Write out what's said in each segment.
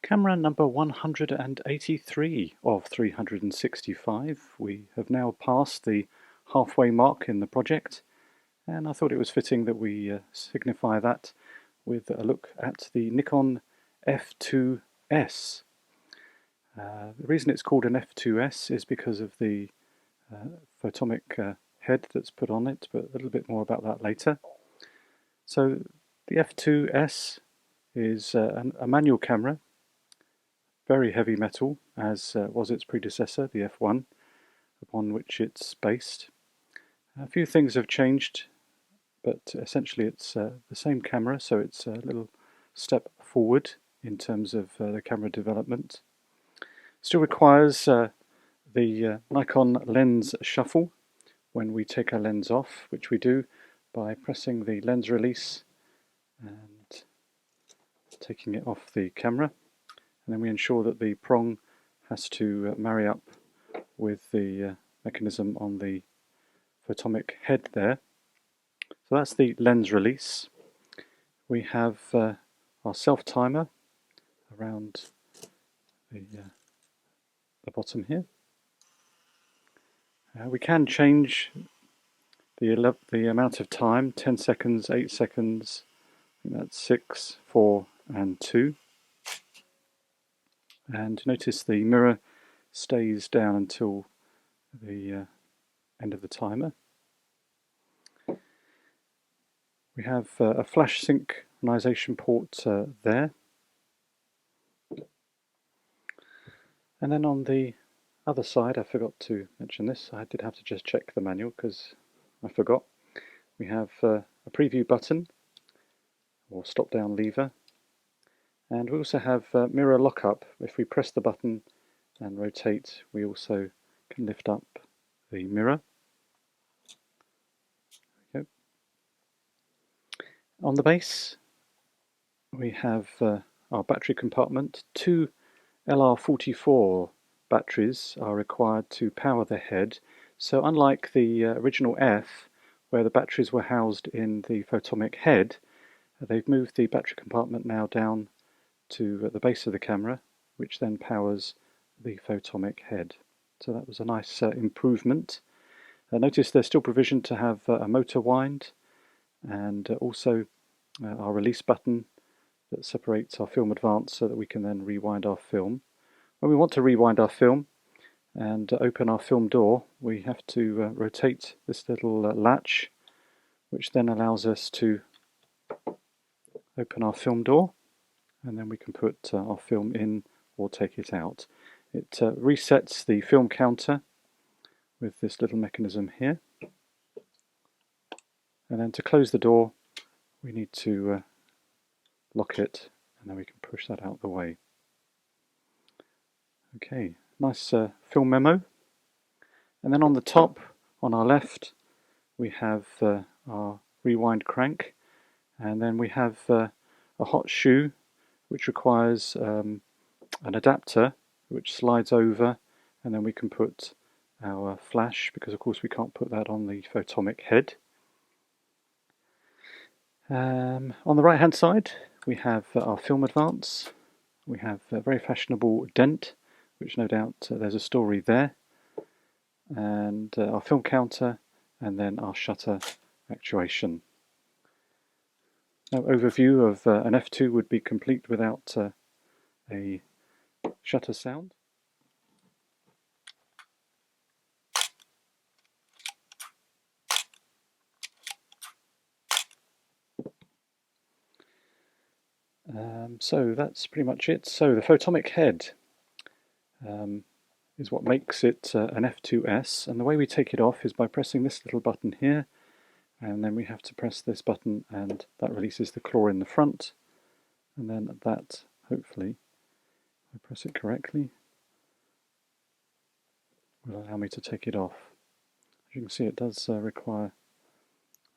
Camera number 183 of 365. We have now passed the halfway mark in the project, and I thought it was fitting that we signify that with a look at the Nikon F2S. The reason it's called an F2S is because of the photomic head that's put on it, but a little bit more about that later. So the F2S is a manual camera, very heavy metal, as was its predecessor, the F1, upon which it's based. A few things have changed, but essentially it's the same camera, so it's a little step forward in terms of the camera development. Still requires the Nikon lens shuffle when we take our lens off, which we do by pressing the lens release and taking it off the camera. And then we ensure that the prong has to marry up with the mechanism on the photomic head there. So that's the lens release. We have our self-timer around the bottom here. We can change the amount of time, 10 seconds, 8 seconds, I think that's 6, 4 and 2. And notice the mirror stays down until the end of the timer. We have a flash synchronization port there. And then on the other side, I forgot to mention this, I did have to just check the manual because I forgot. We have a preview button or stop down lever. And we also have mirror lockup. If we press the button and rotate, we also can lift up the mirror. There we go. On the base, we have our battery compartment. 2 LR44 batteries are required to power the head. So unlike the original F, where the batteries were housed in the photomic head, they've moved the battery compartment now down to the base of the camera, which then powers the photomic head. So that was a nice improvement. Notice there's still provision to have a motor wind and also our release button that separates our film advance so that we can then rewind our film. When we want to rewind our film and open our film door, we have to rotate this little latch, which then allows us to open our film door, and then we can put our film in or take it out. It resets the film counter with this little mechanism here. And then to close the door, we need to lock it, and then we can push that out the way. Okay, nice film memo. And then on the top, on our left, we have our rewind crank, and then we have a hot shoe which requires an adapter which slides over, and then we can put our flash, because of course we can't put that on the photomic head. On the right hand side we have our film advance. We have a very fashionable dent, which no doubt there's a story there, and our film counter, and then our shutter actuation. No overview of an F2 would be complete without a shutter sound. So that's pretty much it. So the photomic head is what makes it an F2S, and the way we take it off is by pressing this little button here, and then we have to press this button, and that releases the claw in the front, and then that, hopefully, if I press it correctly, will allow me to take it off. As you can see, it does require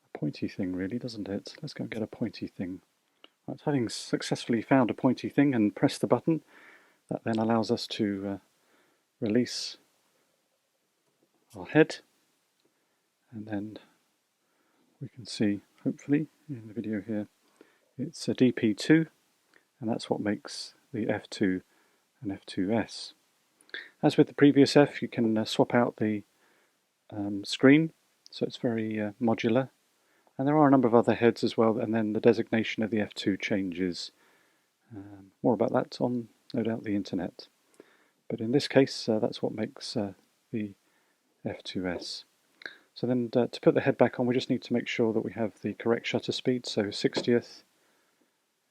a pointy thing, really, doesn't it? Let's go and get a pointy thing. Right, having successfully found a pointy thing and pressed the button, that then allows us to release our head, and then we can see, hopefully, in the video here, it's a DP2, and that's what makes the F2 and F2S. As with the previous F, you can swap out the screen, so it's very modular. And there are a number of other heads as well, and then the designation of the F2 changes. More about that on, no doubt, the internet. But in this case, that's what makes the F2S. So then to put the head back on, we just need to make sure that we have the correct shutter speed. So 60th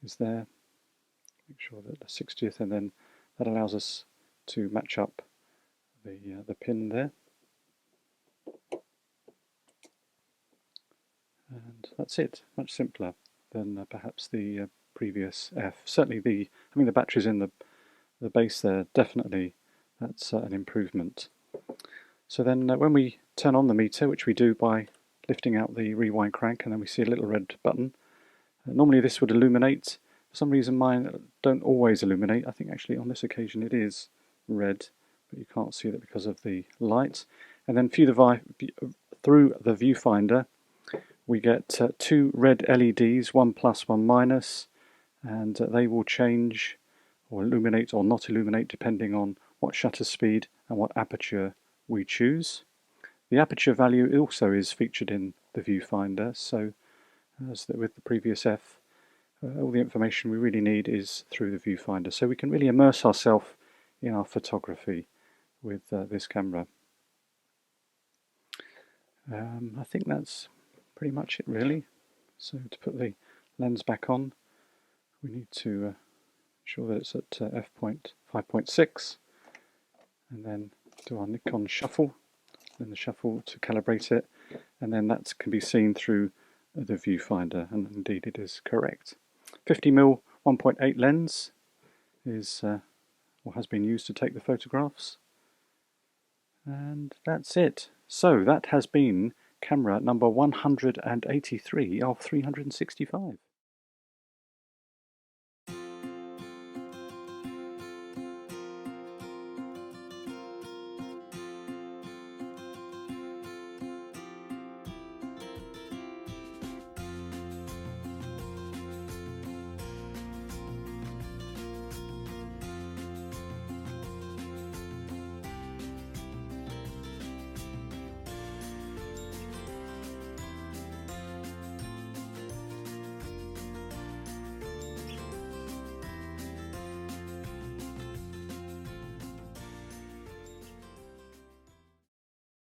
is there. Make sure that the 60th, and then that allows us to match up the pin there. And that's it. Much simpler than perhaps the previous F. Certainly the batteries in the base there, definitely that's an improvement. So then when we turn on the meter, which we do by lifting out the rewind crank, and then we see a little red button. Normally this would illuminate. For some reason mine don't always illuminate. I think actually on this occasion it is red, but you can't see that because of the light. And then through the viewfinder we get two red LEDs, one plus, one minus, and they will change or illuminate or not illuminate depending on what shutter speed and what aperture we choose. The aperture value also is featured in the viewfinder, so as with the previous F, all the information we really need is through the viewfinder, so we can really immerse ourselves in our photography with this camera. I think that's pretty much it really. So to put the lens back on, we need to ensure that it's at f/5.6, and then do our Nikon shuffle, then the shuffle to calibrate it, and then that can be seen through the viewfinder, and indeed it is correct. 50mm 1.8 lens is or has been used to take the photographs, and that's it. So that has been camera number 183 of 365.